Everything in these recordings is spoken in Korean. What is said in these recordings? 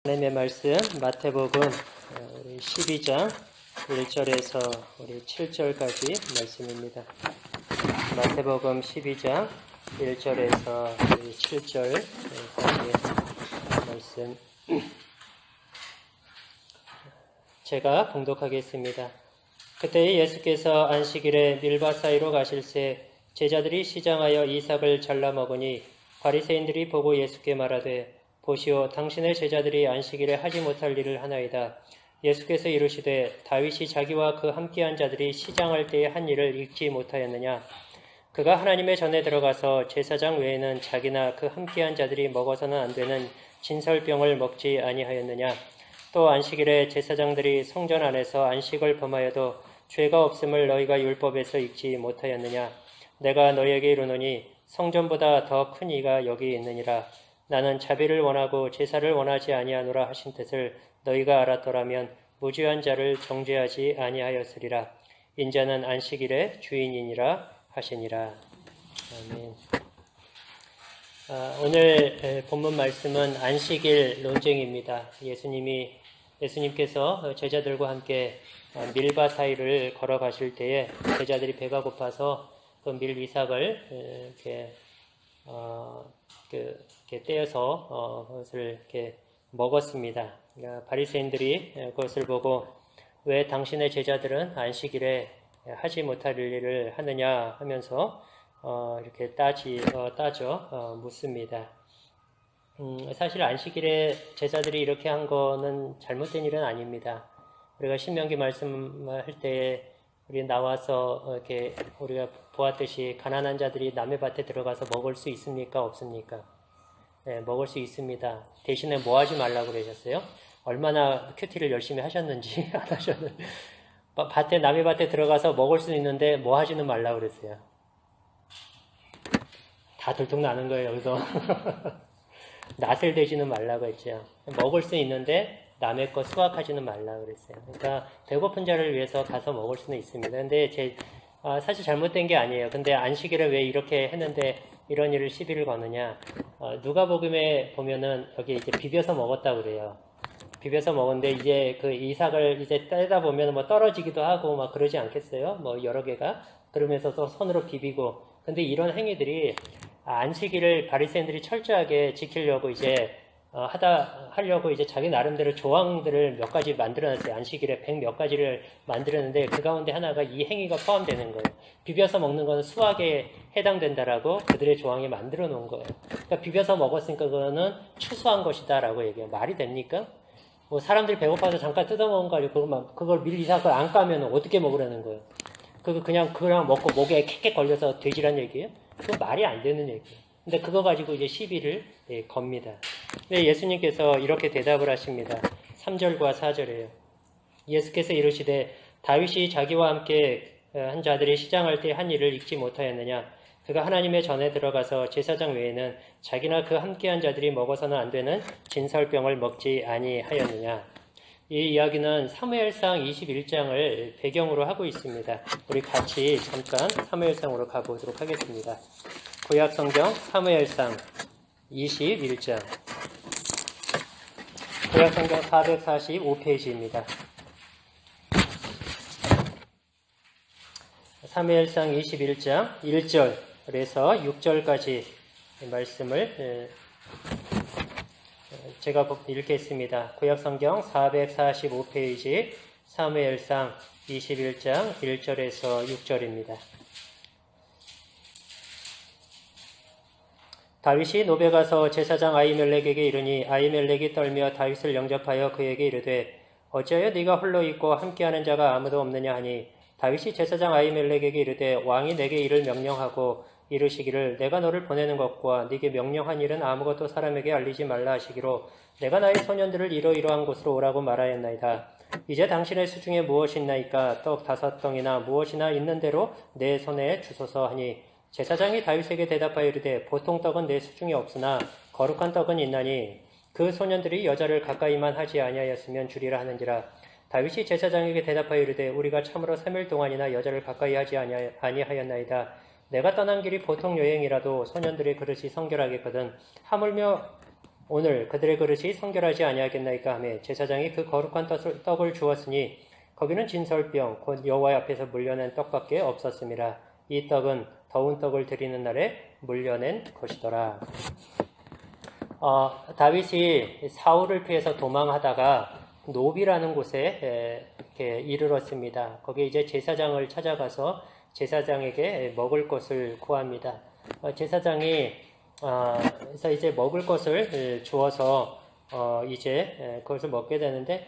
하나님의 말씀 마태복음 우리 12장 1절에서 우리 7절까지 말씀입니다. 마태복음 12장 1절에서 우리 7절까지 말씀 제가 봉독하겠습니다. 그때 예수께서 안식일에 밀밭 사이로 가실새 제자들이 시장하여 이삭을 잘라 먹으니 바리새인들이 보고 예수께 말하되 보시오, 당신의 제자들이 안식일에 하지 못할 일을 하나이다. 예수께서 이르시되 다윗이 자기와 그 함께한 자들이 시장할 때에 한 일을 읽지 못하였느냐? 그가 하나님의 전에 들어가서 제사장 외에는 자기나 그 함께한 자들이 먹어서는 안 되는 진설병을 먹지 아니하였느냐? 또 안식일에 제사장들이 성전 안에서 안식을 범하여도 죄가 없음을 너희가 율법에서 읽지 못하였느냐? 내가 너희에게 이르노니 성전보다 더 큰 이가 여기 있느니라. 나는 자비를 원하고 제사를 원하지 아니하노라 하신 뜻을 너희가 알았더라면 무죄한 자를 정죄하지 아니하였으리라. 인자는 안식일의 주인이니라 하시니라. 아멘. 오늘 본문 말씀은 안식일 논쟁입니다. 예수님께서 제자들과 함께 밀밭 사이를 걸어가실 때에 제자들이 배가 고파서 그 밀이삭을 이렇게 떼어서 그것을 이렇게 먹었습니다. 그러니까 바리새인들이 그것을 보고 왜 당신의 제자들은 안식일에 하지 못할 일을 하느냐 하면서 이렇게 따져 묻습니다. 사실 안식일에 제자들이 이렇게 한 거는 잘못된 일은 아닙니다. 우리가 신명기 말씀할 때 우리 나와서 이렇게 우리가 보았듯이 가난한 자들이 남의 밭에 들어가서 먹을 수 있습니까? 없습니까? 네, 먹을 수 있습니다. 대신에 뭐 하지 말라고 그러셨어요? 얼마나 큐티를 열심히 하셨는지 안 하셨는지 남의 밭에 들어가서 먹을 수 있는데 뭐 하지는 말라고 그랬어요. 다 들통나는 거예요, 여기서. 낫을 대지는 말라고 했죠. 먹을 수 있는데 남의 거 수확하지는 말라고 그랬어요. 그러니까 배고픈 자를 위해서 가서 먹을 수는 있습니다. 근데 사실 잘못된 게 아니에요. 근데 안식일에 왜 이렇게 했는데 이런 일을 시비를 거느냐? 누가복음에 보면은 여기 이제 비벼서 먹었다고 그래요. 비벼서 먹었는데 이제 그 이삭을 이제 떼다 보면 뭐 떨어지기도 하고 막 그러지 않겠어요? 뭐 여러 개가 그러면서 또 손으로 비비고. 근데 이런 행위들이 안식일을 바리새인들이 철저하게 지키려고 이제 하려고 이제 자기 나름대로 조항들을 몇 가지 만들어놨어요. 안식일에 100 몇 가지를 만들었는데 그 가운데 하나가 이 행위가 포함되는 거예요. 비벼서 먹는 건 수학에 해당된다라고 그들의 조항에 만들어 놓은 거예요. 그러니까 비벼서 먹었으니까 그거는 추수한 것이다라고 얘기해요. 말이 됩니까? 뭐 사람들이 배고파서 잠깐 뜯어먹은 거 아니고 그걸 밀이삭을 안 까면 어떻게 먹으라는 거예요? 그거 그냥 먹고 목에 킥킥 걸려서 돼지란 얘기예요? 그건 말이 안 되는 얘기예요. 근데 그거 가지고 이제 시비를 겁니다. 근데 예수님께서 이렇게 대답을 하십니다. 3절과 4절에요. 예수께서 이르시되 다윗이 자기와 함께 한 자들이 시장할 때 한 일을 읽지 못하였느냐? 그가 하나님의 전에 들어가서 제사장 외에는 자기나 그 함께한 자들이 먹어서는 안 되는 진설병을 먹지 아니하였느냐? 이 이야기는 사무엘상 21장을 배경으로 하고 있습니다. 우리 같이 잠깐 사무엘상으로 가보도록 하겠습니다. 구약성경 사무엘상 21장 구약성경 445페이지입니다. 사무엘상 21장 1절에서 6절까지 말씀을 제가 읽겠습니다. 구약성경 445페이지 사무엘상 21장 1절에서 6절입니다. 다윗이 노베 가서 제사장 아히멜렉에게 이르니 아히멜렉이 떨며 다윗을 영접하여 그에게 이르되 어찌하여 네가 홀로 있고 함께하는 자가 아무도 없느냐 하니 다윗이 제사장 아히멜렉에게 이르되 왕이 내게 이를 명령하고 이르시기를 내가 너를 보내는 것과 네게 명령한 일은 아무것도 사람에게 알리지 말라 하시기로 내가 나의 소년들을 이러이러한 곳으로 오라고 말하였나이다. 이제 당신의 수중에 무엇이 있나이까? 떡 5덩이나 무엇이나 있는 대로 내 손에 주소서 하니 제사장이 다윗에게 대답하여 이르되 보통 떡은 내 수중에 없으나 거룩한 떡은 있나니 그 소년들이 여자를 가까이만 하지 아니하였으면 주리라 하는지라. 다윗이 제사장에게 대답하여 이르되 우리가 참으로 3일 동안이나 여자를 가까이 하지 아니하였나이다. 내가 떠난 길이 보통 여행이라도 소년들의 그릇이 성결하겠거든. 하물며 오늘 그들의 그릇이 성결하지 아니하겠나이까 하며 제사장이 그 거룩한 떡을 주었으니 거기는 진설병 곧 여호와 앞에서 물려낸 떡밖에 없었음이라. 이 떡은 더운 떡을 드리는 날에 물려낸 것이더라. 다윗이 사울을 피해서 도망하다가 노비라는 곳에 이렇게 이르렀습니다. 거기에 이제 제사장을 찾아가서 제사장에게 먹을 것을 구합니다. 제사장이 그래서 이제 먹을 것을 주어서 이제 그것을 먹게 되는데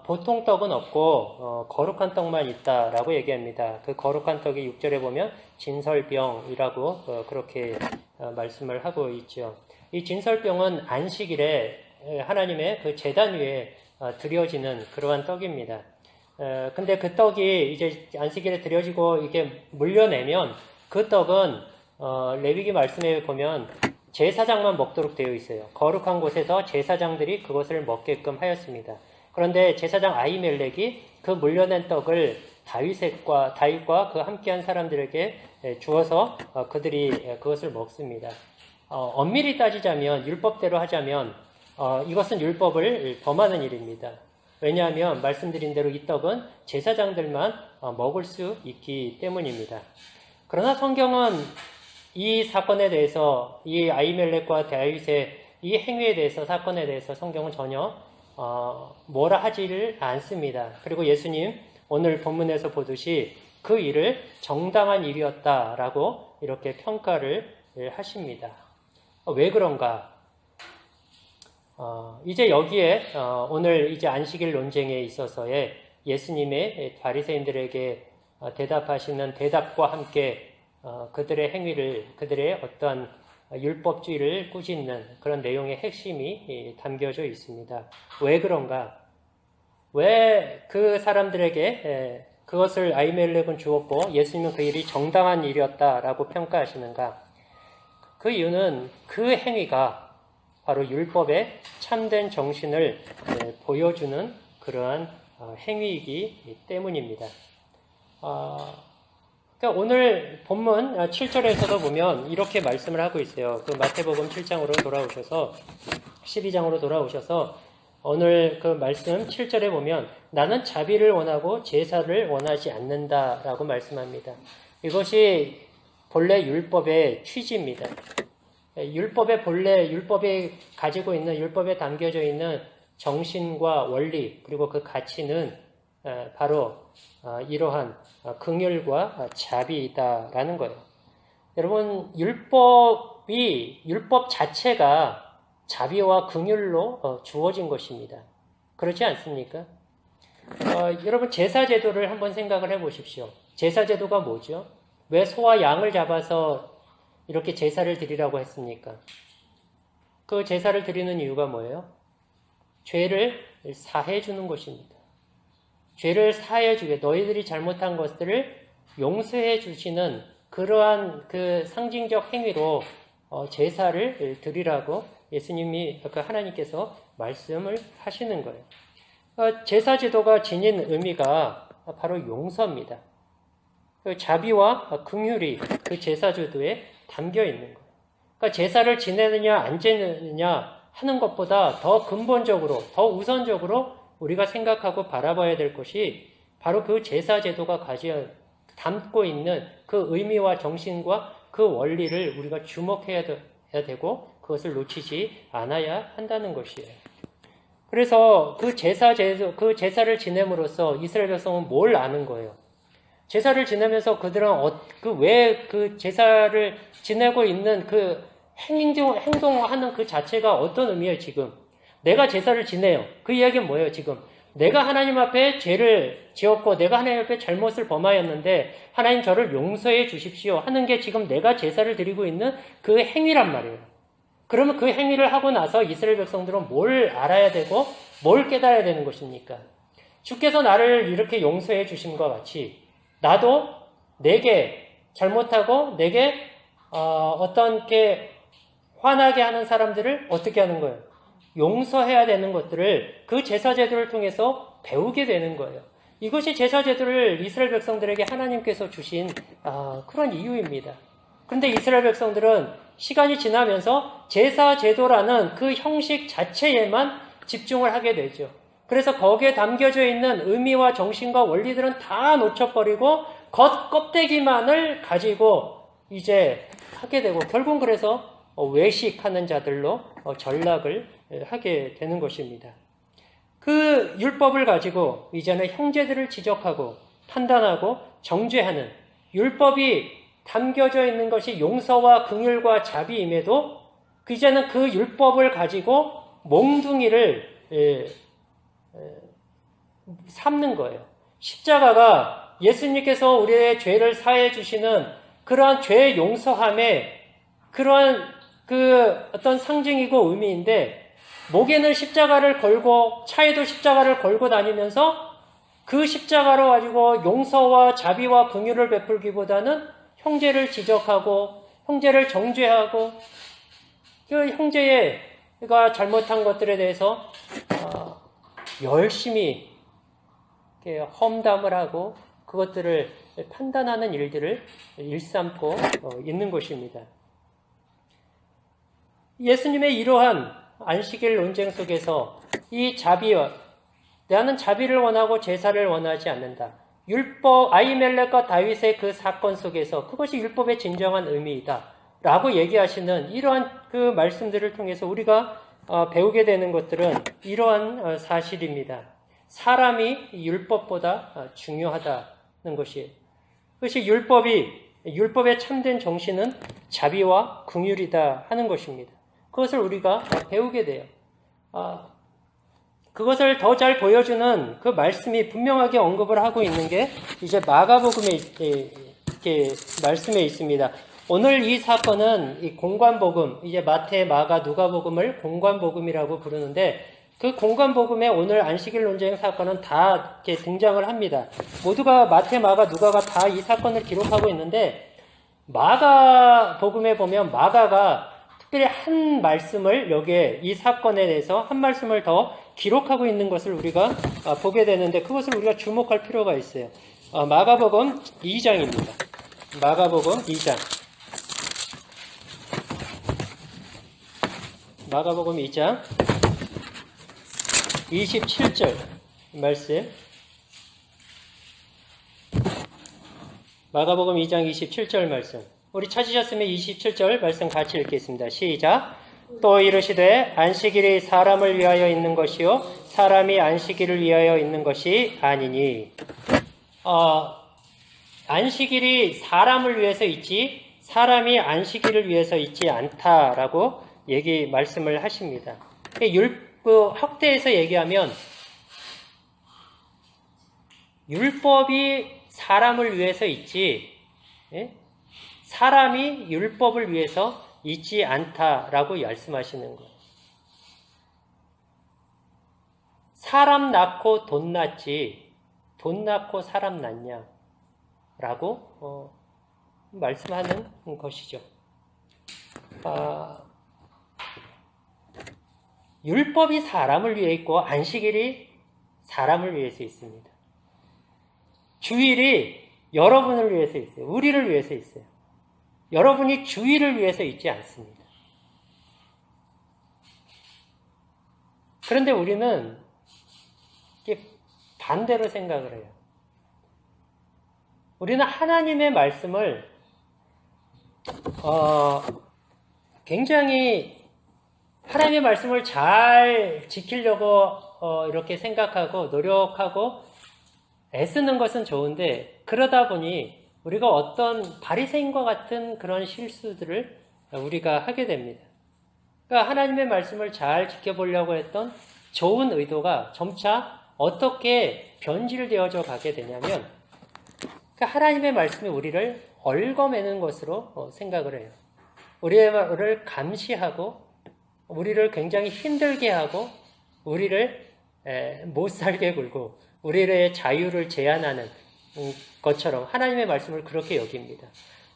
보통 떡은 없고 거룩한 떡만 있다라고 얘기합니다. 그 거룩한 떡이 6절에 보면 진설병이라고 그렇게 말씀을 하고 있죠. 이 진설병은 안식일에 하나님의 그 제단 위에 드려지는 그러한 떡입니다. 근데 그 떡이 이제 안식일에 드려지고 이게 물려내면 그 떡은 레위기 말씀에 보면 제사장만 먹도록 되어 있어요. 거룩한 곳에서 제사장들이 그것을 먹게끔 하였습니다. 그런데 제사장 아히멜렉이 그 물려낸 떡을 다윗과 그 함께한 사람들에게 주어서 그들이 그것을 먹습니다. 엄밀히 따지자면 율법대로 하자면 이것은 율법을 범하는 일입니다. 왜냐하면 말씀드린 대로 이 떡은 제사장들만 먹을 수 있기 때문입니다. 그러나 성경은 이 사건에 대해서 이 아히멜렉과 다윗의 이 행위에 대해서 사건에 대해서 성경은 전혀 뭐라 하지를 않습니다. 그리고 예수님 오늘 본문에서 보듯이 그 일을 정당한 일이었다라고 이렇게 평가를 하십니다. 왜 그런가? 이제 여기에 오늘 이제 안식일 논쟁에 있어서의 예수님의 바리새인들에게 대답하시는 대답과 함께 그들의 행위를, 그들의 어떠한 율법주의를 꾸짖는 그런 내용의 핵심이 담겨져 있습니다. 왜 그런가? 왜 그 사람들에게 그것을 아히멜렉은 주었고 예수님은 그 일이 정당한 일이었다라고 평가하시는가? 그 이유는 그 행위가 바로 율법의 참된 정신을 보여주는 그러한 행위이기 때문입니다. 그러니까 오늘 본문 7절에서도 보면 이렇게 말씀을 하고 있어요. 그 마태복음 7장으로 돌아오셔서 12장으로 돌아오셔서 오늘 그 말씀 7절에 보면 나는 자비를 원하고 제사를 원하지 않는다라고 말씀합니다. 이것이 본래 율법의 취지입니다. 율법의 본래 율법에 가지고 있는 율법에 담겨져 있는 정신과 원리 그리고 그 가치는 바로 이러한 긍휼과 자비이다라는 거예요. 여러분 율법 자체가 자비와 긍휼로 주어진 것입니다. 그렇지 않습니까? 여러분 제사 제도를 한번 생각을 해보십시오. 제사 제도가 뭐죠? 왜 소와 양을 잡아서 이렇게 제사를 드리라고 했습니까? 그 제사를 드리는 이유가 뭐예요? 죄를 사해 주는 것입니다. 죄를 사해 주게 너희들이 잘못한 것들을 용서해 주시는 그러한 그 상징적 행위로 제사를 드리라고 예수님이 그 하나님께서 말씀을 하시는 거예요. 제사 제도가 지닌 의미가 바로 용서입니다. 자비와 긍휼이 그 제사 제도에 담겨 있는 거예요. 그러니까 제사를 지내느냐 안 지내느냐 하는 것보다 더 근본적으로, 더 우선적으로 우리가 생각하고 바라봐야 될 것이 바로 그 제사 제도가 담고 있는 그 의미와 정신과 그 원리를 우리가 주목해야 되고 그것을 놓치지 않아야 한다는 것이에요. 그래서 그 제사를 지냄으로써 이스라엘 백성은 뭘 아는 거예요? 제사를 지내면서 그들은 왜 그 제사를 지내고 있는 그 행동하는 그 자체가 어떤 의미예요, 지금? 내가 제사를 지내요. 그 이야기는 뭐예요, 지금? 내가 하나님 앞에 죄를 지었고, 내가 하나님 앞에 잘못을 범하였는데, 하나님 저를 용서해 주십시오 하는 게 지금 내가 제사를 드리고 있는 그 행위란 말이에요. 그러면 그 행위를 하고 나서 이스라엘 백성들은 뭘 알아야 되고, 뭘 깨달아야 되는 것입니까? 주께서 나를 이렇게 용서해 주심과 같이, 나도 내게 잘못하고, 내게 어떤 게 화나게 하는 사람들을 어떻게 하는 거예요? 용서해야 되는 것들을 그 제사 제도를 통해서 배우게 되는 거예요. 이것이 제사 제도를 이스라엘 백성들에게 하나님께서 주신 그런 이유입니다. 그런데 이스라엘 백성들은 시간이 지나면서 제사 제도라는 그 형식 자체에만 집중을 하게 되죠. 그래서 거기에 담겨져 있는 의미와 정신과 원리들은 다 놓쳐버리고 겉 껍데기만을 가지고 이제 하게 되고, 결국은 그래서 외식하는 자들로 전락을 하게 되는 것입니다. 그 율법을 가지고 이제는 형제들을 지적하고 판단하고 정죄하는, 율법이 담겨져 있는 것이 용서와 긍휼과 자비임에도 이제는 그 율법을 가지고 몽둥이를 삼는 거예요. 십자가가 예수님께서 우리의 죄를 사해 주시는 그러한 죄 용서함의 그러한 그 어떤 상징이고 의미인데, 목에는 십자가를 걸고 차에도 십자가를 걸고 다니면서 그 십자가로 가지고 용서와 자비와 긍휼을 베풀기보다는 형제를 지적하고 형제를 정죄하고 그 형제가 잘못한 것들에 대해서 열심히 험담을 하고 그것들을 판단하는 일들을 일삼고 있는 것입니다. 예수님의 이러한 안식일 논쟁 속에서 이 자비와, 나는 자비를 원하고 제사를 원하지 않는다. 율법, 아히멜렉과 다윗의 그 사건 속에서 그것이 율법의 진정한 의미이다 라고 얘기하시는 이러한 그 말씀들을 통해서 우리가 배우게 되는 것들은 이러한 사실입니다. 사람이 율법보다 중요하다는 것이, 그것이 율법의 참된 정신은 자비와 긍휼이다 하는 것입니다. 그것을 우리가 배우게 돼요. 그것을 더 잘 보여주는 그 말씀이 분명하게 언급을 하고 있는 게 이제 마가복음에 이렇게 말씀에 있습니다. 오늘 이 사건은 이 공관복음, 이제 마태, 마가, 누가복음을 공관복음이라고 부르는데, 그 공관복음에 오늘 안식일 논쟁 사건은 다 이렇게 등장을 합니다. 모두가 마태, 마가, 누가가 다 이 사건을 기록하고 있는데, 마가복음에 보면 마가가 특별히 한 말씀을 여기에 이 사건에 대해서 한 말씀을 더 기록하고 있는 것을 우리가 보게 되는데, 그것을 우리가 주목할 필요가 있어요. 마가복음 2장입니다. 마가복음 2장. 마가복음 2장 27절 말씀. 마가복음 2장 27절 말씀. 우리 찾으셨으면 27절 말씀 같이 읽겠습니다. 시작. 또 이르시되 안식일이 사람을 위하여 있는 것이요 사람이 안식일을 위하여 있는 것이 아니니. 안식일이 사람을 위해서 있지 사람이 안식일을 위해서 있지 않다라고 말씀을 하십니다. 학대에서 얘기하면 율법이 사람을 위해서 있지 사람이 율법을 위해서 있지 않다라고 말씀하시는 거예요. 사람 낳고 돈 낳지 돈 낳고 사람 낳냐 라고 말씀하는 것이죠. 율법이 사람을 위해 있고 안식일이 사람을 위해서 있습니다. 주일이 여러분을 위해서 있어요. 우리를 위해서 있어요. 여러분이 주일을 위해서 있지 않습니다. 그런데 우리는 이게 반대로 생각을 해요. 우리는 하나님의 말씀을 굉장히 하나님의 말씀을 잘 지키려고 이렇게 생각하고 노력하고 애쓰는 것은 좋은데, 그러다 보니 우리가 어떤 바리새인과 같은 그런 실수들을 우리가 하게 됩니다. 그러니까 하나님의 말씀을 잘 지켜보려고 했던 좋은 의도가 점차 어떻게 변질되어져 가게 되냐면, 그러니까 하나님의 말씀이 우리를 얽어매는 것으로 생각을 해요. 우리를 감시하고 우리를 굉장히 힘들게 하고 우리를 못 살게 굴고 우리의 자유를 제한하는 것처럼 하나님의 말씀을 그렇게 여깁니다.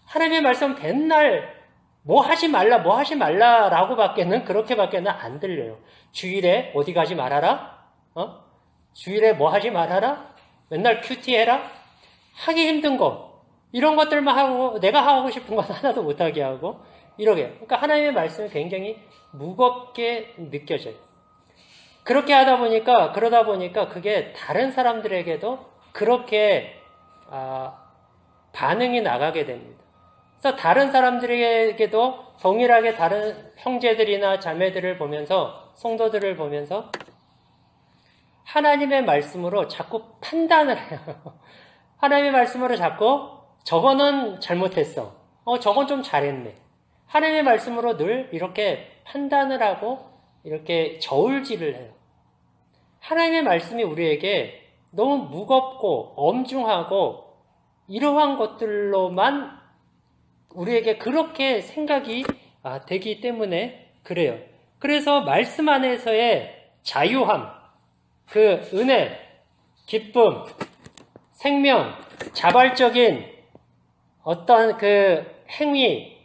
하나님의 말씀은 맨날 뭐 하지 말라라고 그렇게밖에는 안 들려요. 주일에 어디 가지 말아라? 주일에 뭐 하지 말아라? 맨날 큐티해라? 하기 힘든 거. 이런 것들만 하고 내가 하고 싶은 건 하나도 못하게 하고 이러게. 그러니까 하나님의 말씀이 굉장히 무겁게 느껴져요. 그러다 보니까 그게 다른 사람들에게도 그렇게 반응이 나가게 됩니다. 그래서 다른 사람들에게도 동일하게 다른 형제들이나 자매들을 보면서, 성도들을 보면서 하나님의 말씀으로 자꾸 판단을 해요. 하나님의 말씀으로 자꾸 저거는 잘못했어. 저건 좀 잘했네. 하나님의 말씀으로 늘 이렇게 판단을 하고 이렇게 저울질을 해요. 하나님의 말씀이 우리에게 너무 무겁고 엄중하고 이러한 것들로만 우리에게 그렇게 생각이 되기 때문에 그래요. 그래서 말씀 안에서의 자유함, 그 은혜, 기쁨, 생명, 자발적인 어떤 그 행위,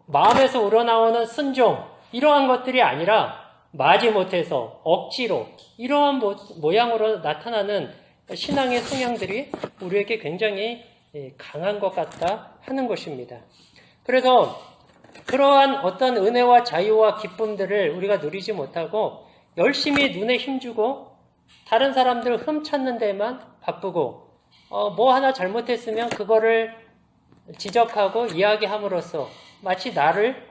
마음에서 우러나오는 순종, 이러한 것들이 아니라 마지못해서 억지로 이러한 모양으로 나타나는 신앙의 성향들이 우리에게 굉장히 강한 것 같다 하는 것입니다. 그래서 그러한 어떤 은혜와 자유와 기쁨들을 우리가 누리지 못하고 열심히 눈에 힘주고 다른 사람들 흠찾는 데만 바쁘고 뭐 하나 잘못했으면 그거를 지적하고 이야기함으로써 마치 나를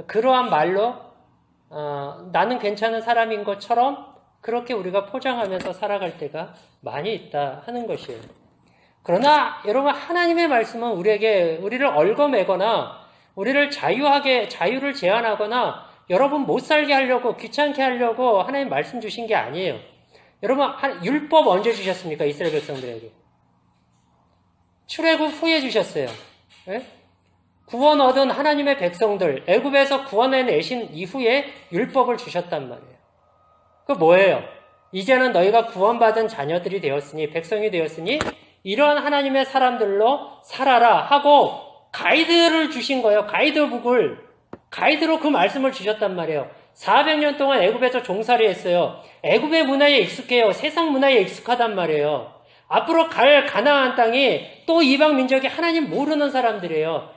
그러한 말로 나는 괜찮은 사람인 것처럼 그렇게 우리가 포장하면서 살아갈 때가 많이 있다 하는 것이에요. 그러나 여러분, 하나님의 말씀은 우리를 얽어매거나 우리를 자유를 제한하거나 여러분 못 살게 하려고, 귀찮게 하려고 하나님 말씀 주신 게 아니에요. 여러분, 율법 언제 주셨습니까? 이스라엘 백성들에게. 출애굽 후에 주셨어요. 네? 구원 얻은 하나님의 백성들, 애굽에서 구원해내신 이후에 율법을 주셨단 말이에요. 그 뭐예요? 이제는 너희가 구원받은 자녀들이 되었으니, 백성이 되었으니 이러한 하나님의 사람들로 살아라 하고 가이드를 주신 거예요. 가이드로 그 말씀을 주셨단 말이에요. 400년 동안 애굽에서 종살이 했어요. 애굽의 문화에 익숙해요. 세상 문화에 익숙하단 말이에요. 앞으로 갈 가나안 땅이 또 이방 민족이 하나님 모르는 사람들이에요.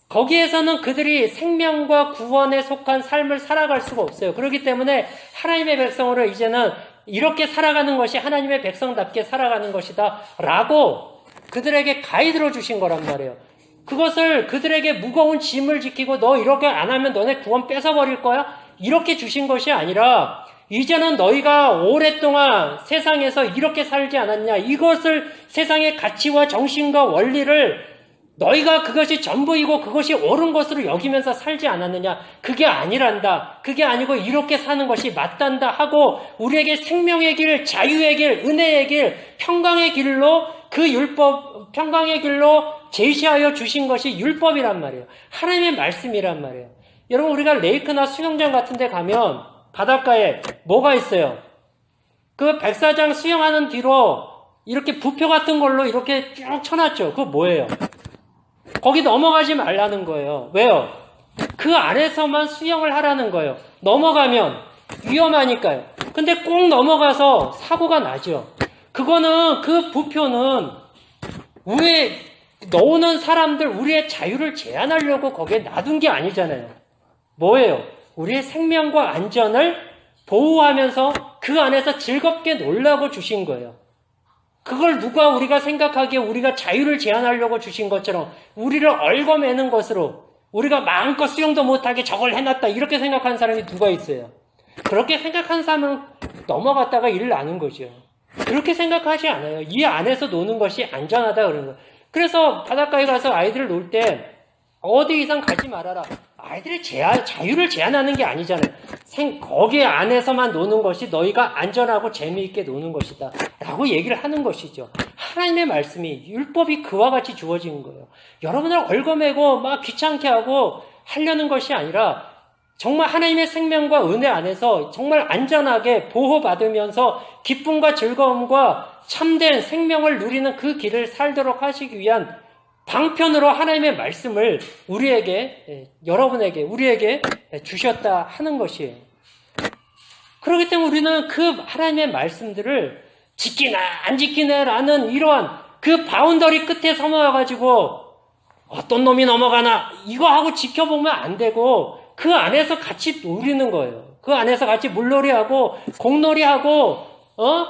거기에서는 그들이 생명과 구원에 속한 삶을 살아갈 수가 없어요. 그렇기 때문에 하나님의 백성으로 이제는 이렇게 살아가는 것이 하나님의 백성답게 살아가는 것이다 라고 그들에게 가이드로 주신 거란 말이에요. 그것을 그들에게 무거운 짐을 지키고 너 이렇게 안 하면 너네 구원 뺏어버릴 거야? 이렇게 주신 것이 아니라 이제는 너희가 오랫동안 세상에서 이렇게 살지 않았냐, 이것을 세상의 가치와 정신과 원리를 너희가 그것이 전부이고 그것이 옳은 것으로 여기면서 살지 않았느냐, 그게 아니란다, 그게 아니고 이렇게 사는 것이 맞단다 하고 우리에게 생명의 길, 자유의 길, 은혜의 길, 평강의 길로 그 율법, 평강의 길로 제시하여 주신 것이 율법이란 말이에요. 하나님의 말씀이란 말이에요. 여러분, 우리가 레이크나 수영장 같은 데 가면 바닷가에 뭐가 있어요? 그 백사장 수영하는 뒤로 이렇게 부표 같은 걸로 이렇게 쭉 쳐놨죠. 그거 뭐예요? 거기 넘어가지 말라는 거예요. 왜요? 그 안에서만 수영을 하라는 거예요. 넘어가면 위험하니까요. 근데 꼭 넘어가서 사고가 나죠. 그거는, 그 부표는 우리 넣어놓은 사람들, 우리의 자유를 제한하려고 거기에 놔둔 게 아니잖아요. 뭐예요? 우리의 생명과 안전을 보호하면서 그 안에서 즐겁게 놀라고 주신 거예요. 그걸 우리가 생각하기에 우리가 자유를 제한하려고 주신 것처럼 우리를 얽어매는 것으로 우리가 마음껏 수영도 못하게 저걸 해놨다 이렇게 생각하는 사람이 누가 있어요? 그렇게 생각하는 사람은 넘어갔다가 일을 나는 거죠. 그렇게 생각하지 않아요. 이 안에서 노는 것이 안전하다 그러는 거예요. 그래서 바닷가에 가서 아이들을 놀 때 어디 이상 가지 말아라. 아이들이 자유를 제한하는 게 아니잖아요. 거기 안에서만 노는 것이 너희가 안전하고 재미있게 노는 것이다 라고 얘기를 하는 것이죠. 하나님의 말씀이, 율법이 그와 같이 주어진 거예요. 여러분을 얽어매고 막 귀찮게 하고 하려는 것이 아니라 정말 하나님의 생명과 은혜 안에서 정말 안전하게 보호받으면서 기쁨과 즐거움과 참된 생명을 누리는 그 길을 살도록 하시기 위한 방편으로 하나님의 말씀을 우리에게 주셨다 하는 것이에요. 그렇기 때문에 우리는 그 하나님의 말씀들을 지키나 안 지키나라는 이러한 그 바운더리 끝에 서나와가지고 어떤 놈이 넘어가나 이거 하고 지켜보면 안 되고 그 안에서 같이 누리는 거예요. 그 안에서 같이 물놀이하고 공놀이하고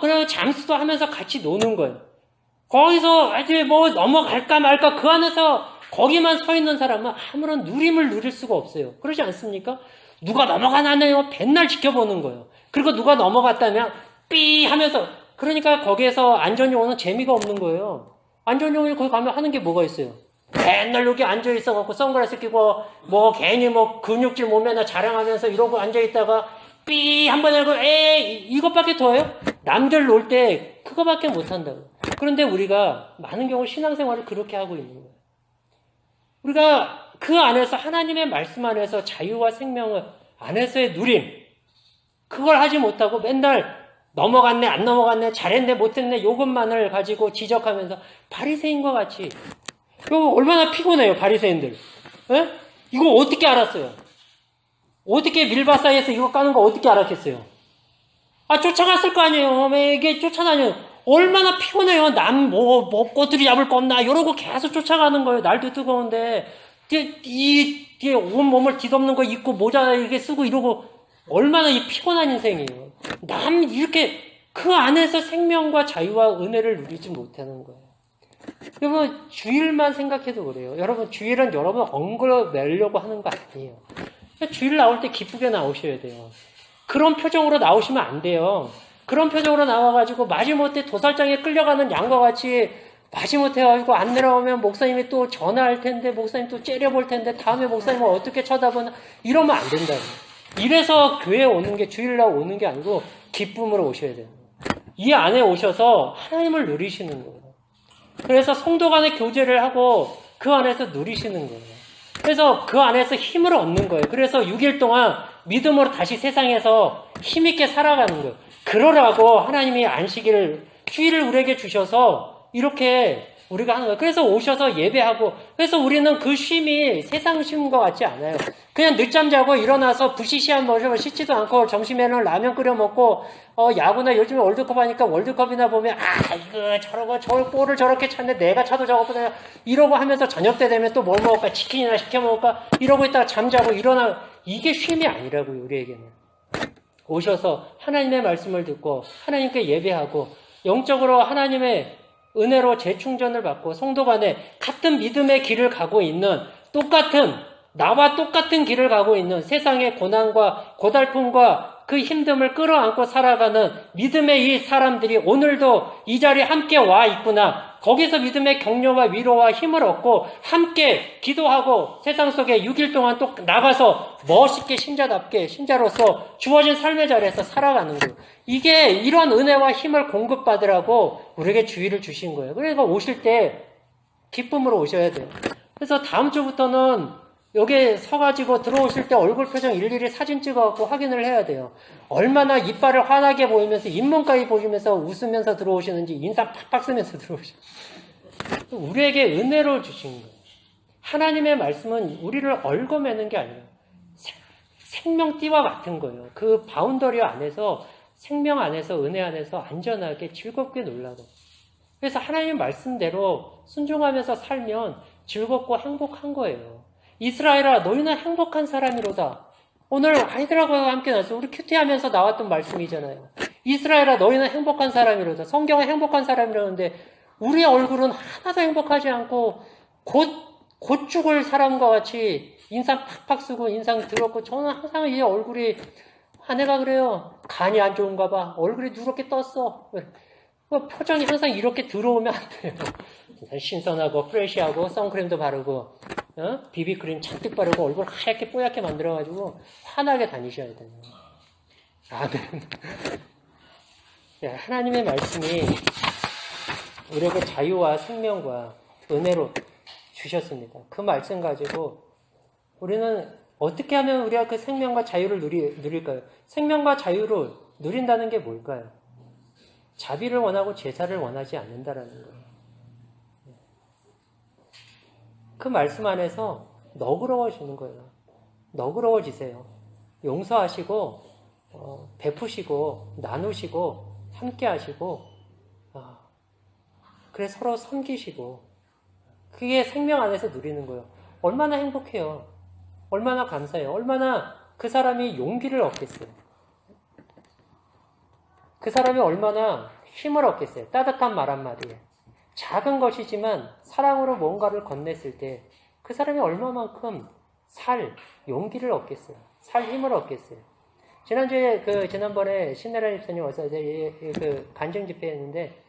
그리고 잠수도 하면서 같이 노는 거예요. 거기서 아주 뭐 넘어갈까 말까 그 안에서 거기만 서 있는 사람은 아무런 누림을 누릴 수가 없어요. 그러지 않습니까? 누가 넘어가나요? 맨날 지켜보는 거예요. 그리고 누가 넘어갔다면 삐 하면서 그러니까 거기에서 안전요원은 재미가 없는 거예요. 안전요원이 거기 가면 하는 게 뭐가 있어요? 맨날 여기 앉아있어갖고 선글라스 끼고 뭐 괜히 뭐 근육질 몸매나 자랑하면서 이러고 앉아있다가 삐 한 번 하고 에이 이것밖에 더해요? 남들 놀 때 그거밖에 못한다고. 그런데 우리가 많은 경우 신앙생활을 그렇게 하고 있는 거예요. 우리가 그 안에서 하나님의 말씀 안에서 자유와 생명을 안에서의 누림 그걸 하지 못하고 맨날 넘어갔네 안 넘어갔네 잘했네 못했네 요것만을 가지고 지적하면서 바리새인과 같이 이거 얼마나 피곤해요 바리새인들. 에? 이거 어떻게 알았어요? 어떻게 밀밭 사이에서 이거 까는 거 어떻게 알았겠어요? 쫓아갔을 거 아니에요. 왜 이게 쫓아다녀요? 얼마나 피곤해요. 남 뭐 꼬투리 잡을 거 없나 이러고 계속 쫓아가는 거예요. 날도 뜨거운데 이 온 몸을 뒤덮는 거 입고 모자 이렇게 쓰고 이러고 얼마나 이 피곤한 인생이에요. 남 이렇게 그 안에서 생명과 자유와 은혜를 누리지 못하는 거예요. 여러분 주일만 생각해도 그래요. 여러분 주일은 여러분 엉거매려고 하는 거 아니에요. 주일 나올 때 기쁘게 나오셔야 돼요. 그런 표정으로 나오시면 안 돼요. 그런 표정으로 나와가지고 마지못해 도살장에 끌려가는 양과 같이 마지못해 가지고 안 내려오면 목사님이 또 전화할 텐데 목사님 또 째려볼 텐데 다음에 목사님을 어떻게 쳐다보나 이러면 안 된다고. 이래서 교회에 오는 게 주일날 오는 게 아니고 기쁨으로 오셔야 돼요. 이 안에 오셔서 하나님을 누리시는 거예요. 그래서 성도 간의 교제를 하고 그 안에서 누리시는 거예요. 그래서 그 안에서 힘을 얻는 거예요. 그래서 6일 동안 믿음으로 다시 세상에서 힘있게 살아가는 거예요. 그러라고 하나님이 안식일을 휴일을 우리에게 주셔서 이렇게 우리가 하는 거예요. 그래서 오셔서 예배하고 그래서 우리는 그 쉼이 세상 쉼과 같지 않아요. 그냥 늦잠 자고 일어나서 부시시한 모습을 씻지도 않고 점심에는 라면 끓여 먹고 야구나 요즘에 월드컵 하니까 월드컵이나 보면 이거 저러고 저 볼을 저렇게 찼네 내가 차도 저거보다 이러고 하면서 저녁 때 되면 또 뭘 먹을까 치킨이나 시켜 먹을까 이러고 있다가 잠자고 일어나 이게 쉼이 아니라고요. 우리에게는 오셔서 하나님의 말씀을 듣고 하나님께 예배하고 영적으로 하나님의 은혜로 재충전을 받고 성도 간에 같은 믿음의 길을 가고 있는 나와 똑같은 길을 가고 있는 세상의 고난과 고달픔과 그 힘듦을 끌어안고 살아가는 믿음의 이 사람들이 오늘도 이 자리에 함께 와 있구나. 거기서 믿음의 격려와 위로와 힘을 얻고 함께 기도하고 세상 속에 6일 동안 또 나가서 멋있게 신자로서 주어진 삶의 자리에서 살아가는 거예요. 이게 이런 은혜와 힘을 공급받으라고 우리에게 주의를 주신 거예요. 그러니까 오실 때 기쁨으로 오셔야 돼요. 그래서 다음 주부터는 여기에 서가지고 들어오실 때 얼굴 표정 일일이 사진 찍어갖고 확인을 해야 돼요. 얼마나 이빨을 환하게 보이면서 잇몸까지 보시면서 웃으면서 들어오시는지 인상 팍팍 쓰면서 들어오시는지. 우리에게 은혜로 주신 거예요. 하나님의 말씀은 우리를 얽어매는 게 아니에요. 생명띠와 같은 거예요. 그 바운더리 안에서 생명 안에서 은혜 안에서 안전하게 즐겁게 놀라고. 그래서 하나님의 말씀대로 순종하면서 살면 즐겁고 행복한 거예요. 이스라엘아 너희는 행복한 사람이로다. 오늘 아이들하고 함께 나왔어요. 우리 큐티하면서 나왔던 말씀이잖아요. 이스라엘아 너희는 행복한 사람이로다. 성경은 행복한 사람이라는데 우리 얼굴은 하나도 행복하지 않고 곧 죽을 사람과 같이 인상 팍팍 쓰고 인상 더럽고 저는 항상 이 얼굴이 아내가 그래요. 간이 안 좋은가 봐. 얼굴이 누렇게 떴어. 표정이 항상 이렇게 들어오면 안 돼요. 신선하고 프레시하고 선크림도 바르고 비비크림 잔뜩 바르고 얼굴 하얗게 뽀얗게 만들어가지고 환하게 다니셔야 돼요. 아멘. 하나님의 말씀이 우리에게 자유와 생명과 은혜로 주셨습니다. 그 말씀 가지고 우리는 어떻게 하면 우리가 그 생명과 자유를 누릴까요? 생명과 자유를 누린다는 게 뭘까요? 자비를 원하고 제사를 원하지 않는다라는 거예요. 그 말씀 안에서 너그러워지는 거예요. 너그러워지세요. 용서하시고 베푸시고 나누시고 함께 하시고 그래 서로 섬기시고 그게 생명 안에서 누리는 거예요. 얼마나 행복해요. 얼마나 감사해요. 얼마나 그 사람이 용기를 얻겠어요. 그 사람이 얼마나 힘을 얻겠어요. 따뜻한 말 한마디에. 작은 것이지만 사랑으로 뭔가를 건넸을 때 그 사람이 얼마만큼 살 용기를 얻겠어요. 살 힘을 얻겠어요. 지난번에 신나라 집사님 와서 그 간증 집회 했는데,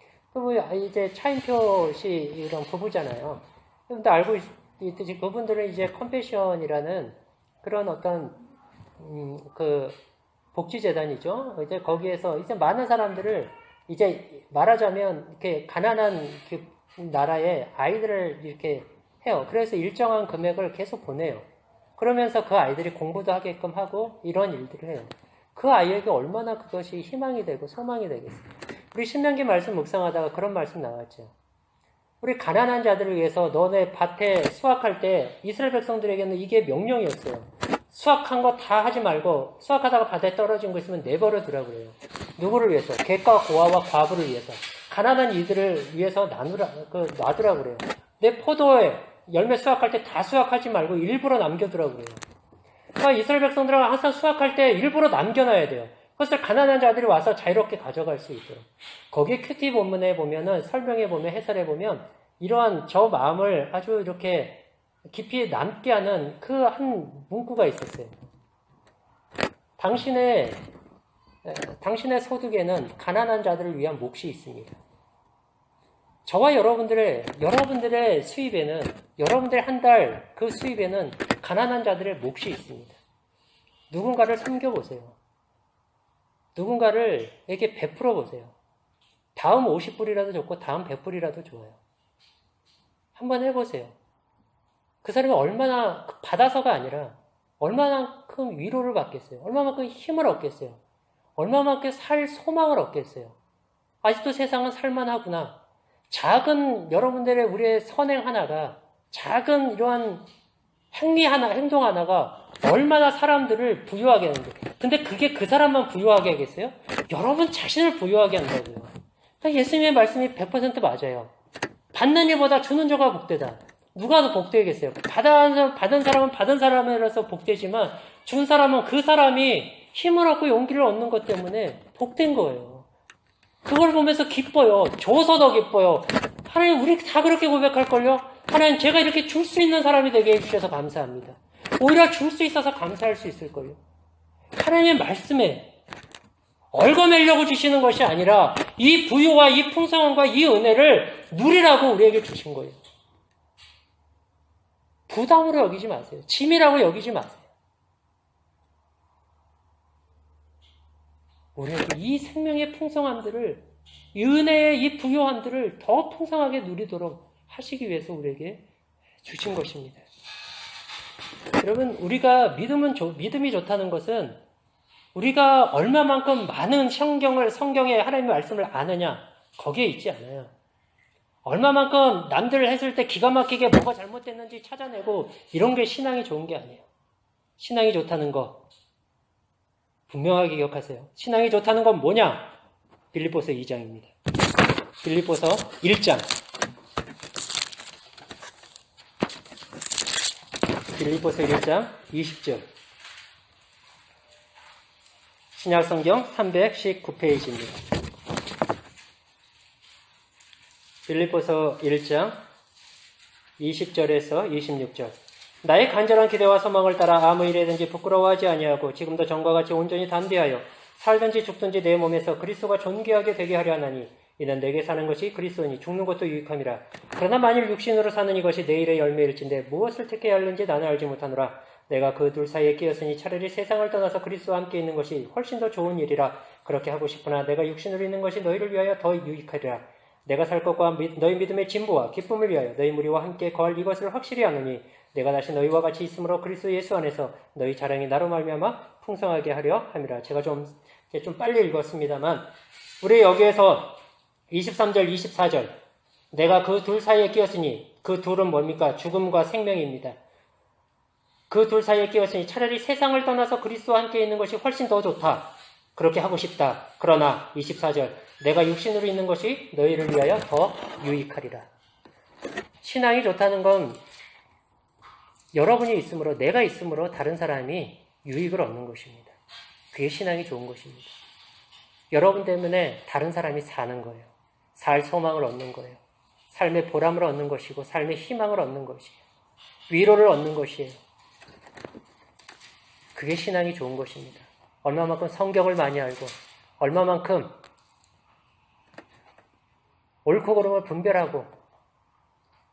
이제 차인표 씨 이런 부부잖아요. 근데 알고 있듯이 그분들은 이제 컴패션이라는 그런 어떤, 그 복지재단이죠. 이제 거기에서 이제 많은 사람들을 이제 말하자면 이렇게 가난한 나라에 아이들을 이렇게 해요. 그래서 일정한 금액을 계속 보내요. 그러면서 그 아이들이 공부도 하게끔 하고 이런 일들을 해요. 그 아이에게 얼마나 그것이 희망이 되고 소망이 되겠어요. 우리 신명기 말씀 묵상하다가 그런 말씀 나왔죠. 우리 가난한 자들을 위해서 너네 밭에 수확할 때 이스라엘 백성들에게는 이게 명령이었어요. 수확한 거 다 하지 말고 수확하다가 바다에 떨어진 거 있으면 내버려 두라고 그래요. 누구를 위해서? 객과 고아와 과부를 위해서. 가난한 이들을 위해서 놔두라고 그래요. 내 포도에 열매 수확할 때 다 수확하지 말고 일부러 남겨두라고 그래요. 그러니까 이스라엘 백성들은 항상 수확할 때 일부러 남겨놔야 돼요. 그것을 가난한 자들이 와서 자유롭게 가져갈 수 있도록. 거기에 큐티 본문에 보면은 설명해 보면 해설해 보면 이러한 저 마음을 아주 이렇게 깊이 남게 하는 그 한 문구가 있었어요. 당신의 소득에는 가난한 자들을 위한 몫이 있습니다. 저와 여러분들의 수입에는, 여러분들의 한 달 그 수입에는 가난한 자들의 몫이 있습니다. 누군가를 섬겨보세요. 누군가에게 베풀어 보세요. 다음 50불이라도 좋고 다음 100불이라도 좋아요. 한번 해보세요. 그 사람이 얼마나 받아서가 아니라 얼마만큼 위로를 받겠어요. 얼마만큼 힘을 얻겠어요. 얼마만큼 살 소망을 얻겠어요. 아직도 세상은 살만하구나. 작은 우리의 선행 하나가, 작은 이러한 행동 하나가 얼마나 사람들을 부유하게 하는데. 근데 그게 그 사람만 부유하게 하겠어요? 여러분 자신을 부유하게 한다고요. 그러니까 예수님의 말씀이 100% 맞아요. 받는 이보다 주는 자가 복되다. 누가 더 복되겠어요? 받은 사람은 받은 사람이라서 복되지만 준 사람은 그 사람이 힘을 얻고 용기를 얻는 것 때문에 복된 거예요. 그걸 보면서 기뻐요. 줘서 더 기뻐요. 하나님, 우리 다 그렇게 고백할걸요? 하나님, 제가 이렇게 줄 수 있는 사람이 되게 해주셔서 감사합니다. 오히려 줄 수 있어서 감사할 수 있을걸요? 하나님의 말씀에 얽어매려고 주시는 것이 아니라 이 부유와 이 풍성함과 이 은혜를 누리라고 우리에게 주신 거예요. 부담으로 여기지 마세요. 짐이라고 여기지 마세요. 우리에게 이 생명의 풍성함들을, 이 은혜의 이 부요함들을 더 풍성하게 누리도록 하시기 위해서 우리에게 주신 것입니다. 여러분, 우리가 믿음이 좋다는 것은 우리가 얼마만큼 많은 성경의 하나님의 말씀을 아느냐, 거기에 있지 않아요. 얼마만큼 남들 했을 때 기가 막히게 뭐가 잘못됐는지 찾아내고 이런 게 신앙이 좋은 게 아니에요. 신앙이 좋다는 거 분명하게 기억하세요. 신앙이 좋다는 건 뭐냐? 빌립보서 2장입니다. 빌립보서 1장. 빌립보서 1장 20절. 신약성경 319페이지입니다. 빌립보서 1장 20절에서 26절. 나의 간절한 기대와 소망을 따라 아무 일에든지 부끄러워하지 아니하고 지금도 전과 같이 온전히 담대하여 살든지 죽든지 내 몸에서 그리스도가 존귀하게 되게 하려 하나니 이는 내게 사는 것이 그리스도니 죽는 것도 유익함이라. 그러나 만일 육신으로 사는 이것이 내일의 열매일진데 무엇을 택해야 하는지 나는 알지 못하노라. 내가 그 둘 사이에 끼었으니 차라리 세상을 떠나서 그리스도와 함께 있는 것이 훨씬 더 좋은 일이라. 그렇게 하고 싶으나 내가 육신으로 있는 것이 너희를 위하여 더 유익하리라. 내가 살 것과 너희 믿음의 진보와 기쁨을 위하여 너희 무리와 함께 거할 이것을 확실히 아노니 내가 다시 너희와 같이 있으므로 그리스도 예수 안에서 너희 자랑이 나로 말미암아 풍성하게 하려 함이라. 제가 좀 빨리 읽었습니다만 우리 여기에서 23절 24절 내가 그 둘 사이에 끼었으니 그 둘은 뭡니까? 죽음과 생명입니다. 그 둘 사이에 끼었으니 차라리 세상을 떠나서 그리스도와 함께 있는 것이 훨씬 더 좋다. 그렇게 하고 싶다. 그러나 24절 내가 육신으로 있는 것이 너희를 위하여 더 유익하리라. 신앙이 좋다는 건 여러분이 있으므로, 내가 있으므로 다른 사람이 유익을 얻는 것입니다. 그게 신앙이 좋은 것입니다. 여러분 때문에 다른 사람이 사는 거예요. 살 소망을 얻는 거예요. 삶의 보람을 얻는 것이고 삶의 희망을 얻는 것이에요. 위로를 얻는 것이에요. 그게 신앙이 좋은 것입니다. 얼마만큼 성경을 많이 알고 얼마만큼 옳고 그름을 분별하고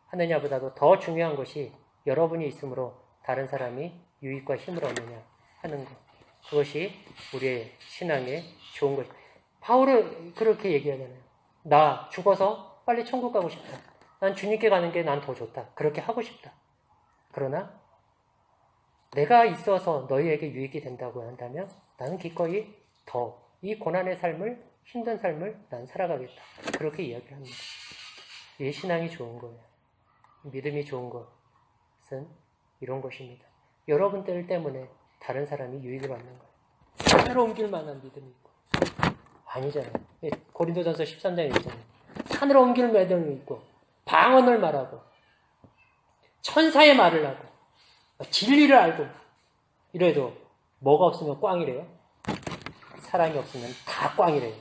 하느냐보다도 더 중요한 것이 여러분이 있으므로 다른 사람이 유익과 힘을 얻느냐 하는 것. 그것이 우리의 신앙에 좋은 것. 바울은 그렇게 얘기하잖아요. 나 죽어서 빨리 천국 가고 싶다. 난 주님께 가는 게 난 더 좋다. 그렇게 하고 싶다. 그러나 내가 있어서 너희에게 유익이 된다고 한다면 나는 기꺼이 더 이 고난의 삶을, 힘든 삶을 난 살아가겠다. 그렇게 이야기합니다. 이 신앙이 좋은 거예요. 믿음이 좋은 것은 이런 것입니다. 여러분들 때문에 다른 사람이 유익을 얻는 거예요. 산을 옮길 만한 믿음이 있고 아니잖아요. 고린도전서 13장에 있잖아요. 산을 옮길 믿음이 있고 방언을 말하고 천사의 말을 하고 진리를 알고 이래도 뭐가 없으면 꽝이래요. 사랑이 없으면 다 꽝이래요.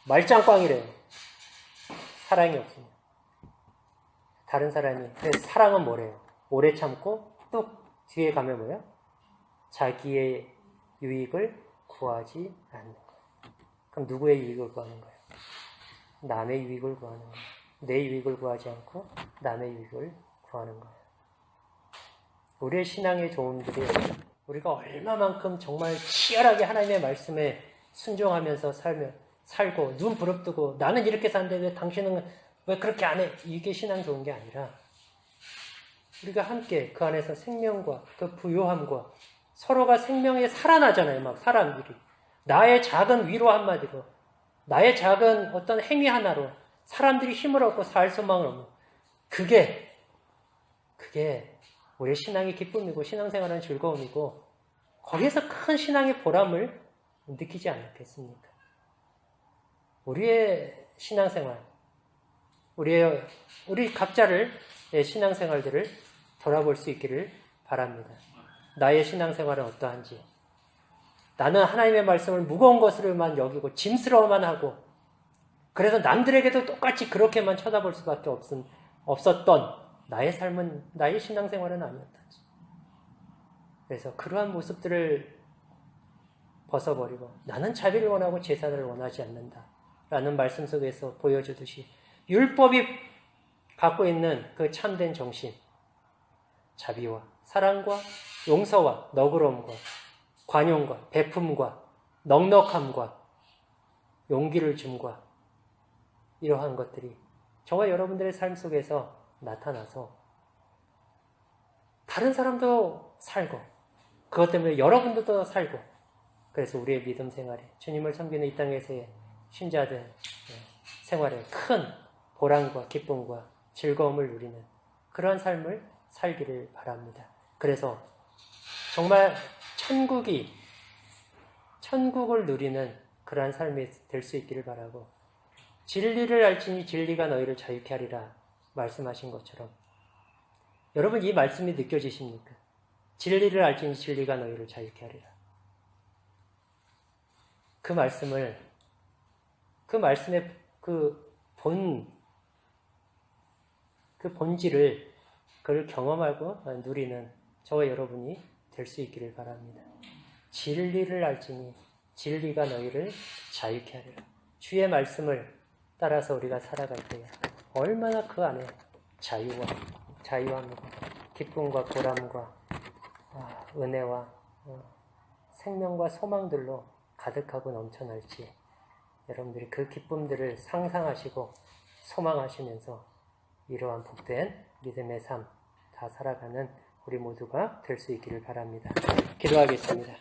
말짱 꽝이래요. 사랑이 없으면. 다른 사람이. 그래서 사랑은 뭐래요? 오래 참고 또 뒤에 가면 뭐예요? 자기의 유익을 구하지 않는 거예요. 그럼 누구의 유익을 구하는 거예요? 남의 유익을 구하는 거예요. 내 유익을 구하지 않고 남의 유익을 구하는 거예요. 우리의 신앙의 조언들이 우리가 얼마만큼 정말 치열하게 하나님의 말씀에 순종하면서 살고 눈 부릅뜨고 나는 이렇게 사는데 왜 당신은 왜 그렇게 안 해? 이게 신앙 좋은 게 아니라 우리가 함께 그 안에서 생명과 그 부요함과 서로가 생명에 살아나잖아요. 막 사람들이. 나의 작은 위로 한마디로 나의 작은 어떤 행위 하나로 사람들이 힘을 얻고 살 소망을 얻는 그게 우리의 신앙의 기쁨이고 신앙생활은 즐거움이고 거기에서 큰 신앙의 보람을 느끼지 않겠습니까? 우리의 신앙생활, 우리 각자를 신앙생활들을 돌아볼 수 있기를 바랍니다. 나의 신앙생활은 어떠한지. 나는 하나님의 말씀을 무거운 것으로만 여기고 짐스러워만 하고 그래서 남들에게도 똑같이 그렇게만 쳐다볼 수밖에 없었던 나의 삶은, 나의 신앙생활은 아니었다지. 그래서 그러한 모습들을 벗어버리고 나는 자비를 원하고 제사를 원하지 않는다 라는 말씀 속에서 보여주듯이 율법이 갖고 있는 그 참된 정신, 자비와 사랑과 용서와 너그러움과 관용과 베품과 넉넉함과 용기를 줌과 이러한 것들이 저와 여러분들의 삶 속에서 나타나서 다른 사람도 살고 그것 때문에 여러분들도 살고 그래서 우리의 믿음 생활에 주님을 섬기는 이 땅에서의 신자들 생활에 큰 보람과 기쁨과 즐거움을 누리는 그러한 삶을 살기를 바랍니다. 그래서 정말 천국을 누리는 그러한 삶이 될 수 있기를 바라고 진리를 알지니 진리가 너희를 자유케 하리라 말씀하신 것처럼 여러분 이 말씀이 느껴지십니까? 진리를 알지니 진리가 너희를 자유케 하리라. 그 말씀의 그 본질을 그걸 경험하고 누리는 저와 여러분이 될 수 있기를 바랍니다. 진리를 알지니 진리가 너희를 자유케 하리라. 주의 말씀을 따라서 우리가 살아갈 때 얼마나 그 안에 자유함과 기쁨과 보람과 은혜와 생명과 소망들로 가득하고 넘쳐날지 여러분들이 그 기쁨들을 상상하시고 소망하시면서 이러한 복된 믿음의 삶 다 살아가는 우리 모두가 될 수 있기를 바랍니다. 기도하겠습니다.